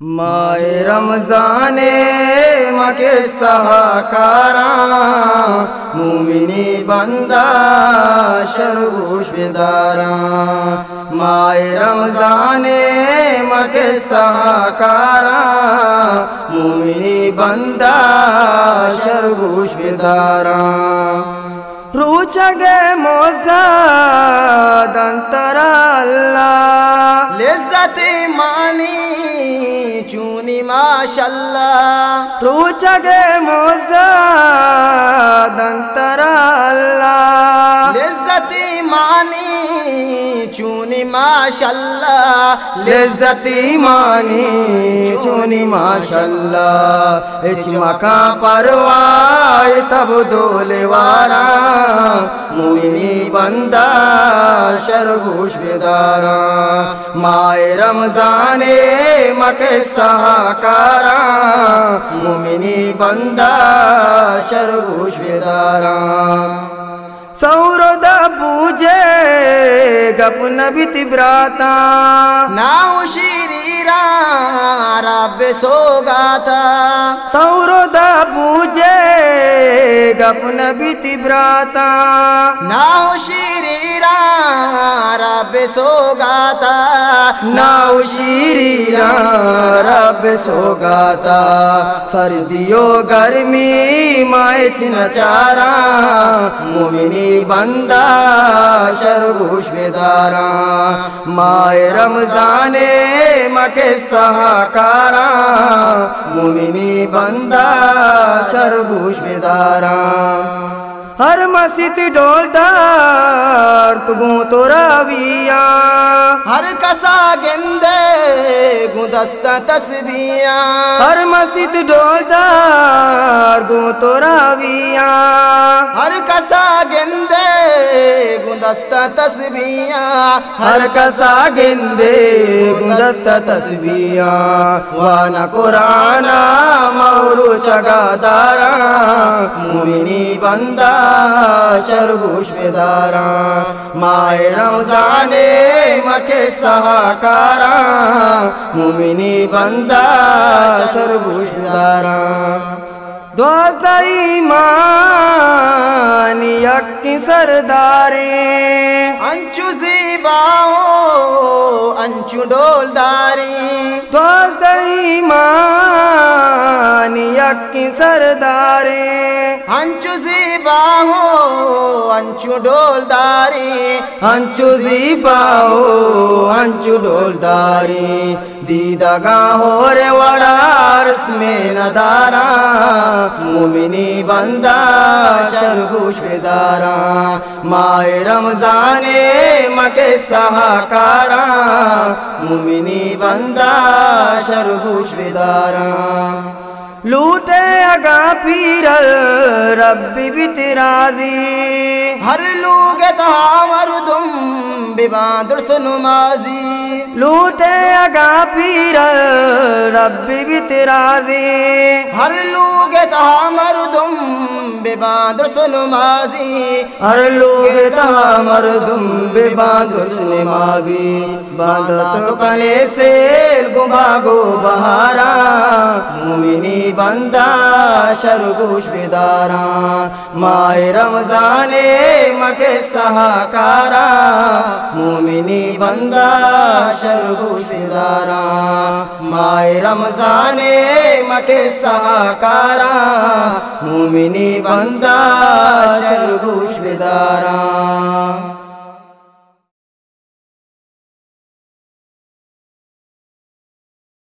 ماہ رمضان مکے سہاکاراں مومنی بندہ شرگوش بیداراں ماہ رمضان مکے سہاکاراں مومنی بندہ شرگوش بیداراں روچا گے موزاد انتر اللہ لذت مانی چونی ماشاءاللہ روچا گے موزاد انتر اللہ لذت مانی چونی ماشاءاللہ لذت مانی چونی ماشاءاللہ اچ مکان پروائی تب دولے وارا مومنی بندہ شرگوش بیداراں ماہ رمضان مکے سہاکاراں مومنی بندہ شرگوش بیداراں سورو دا پوجے گپ نبی تبراتا ناو شیریراں رب سوگاتا سورو دا پوجے گپ نبی تبراتا ناو شیریراں رب سوگاتا ناو شیریراں رب سوگاتا سردیو گرمی مائچ نچاراں مومنی بندہ شرگوش بیداراں ماہ رمضان مکے سہاکاراں مومنی بندہ شرگوش بیداراں ہر مسجد ڈولدار تگوں تو راویاں ہر کسا گندے گوں دستہ تسبیاں ہر مسجد ڈولدار گوں تو راویاں ہر کسا گندے گوں دستہ تسبیاں ہر کسا گندے گوں دستہ تسبیاں وانا قرآن مورو چگا داراں مومنی بندہ شرگوش بیداراں ماہ رمضان مکے سہاکاراں مومنی بندہ شرگوش بیداراں دوازدہ ایمان یکی سرداریں انچو زیباؤں انچو ڈولداریں دوازدہ ایمان یکی سرداریں انچو زیباؤں انچو ڈولداریں انچو زیباؤں انچو ڈولداریں دیدہ گاہور وڑارس میں نداراں مومنی بندہ شرگوش بیداراں ماہ رمضان مکے سہاکاراں مومنی بندہ شرگوش بیداراں لوٹے اگا پیرل ربی بترادی ہر لوگ تہا مردم بباندر سنمازی لوٹے اگا پیرل ربی بترادی ہر لوگ تہا مردم بباندر سنمازی ہر لوگ تہا مردم بباندر سنمازی باندت کنے سیل گماگو بہاراں مومنی بندہ شرگوش بیداراں ماہ رمضان مکے سہاکاراں مومنی بندہ شرگوش بیداراں ماہ رمضان مکے سہاکاراں مومنی بندہ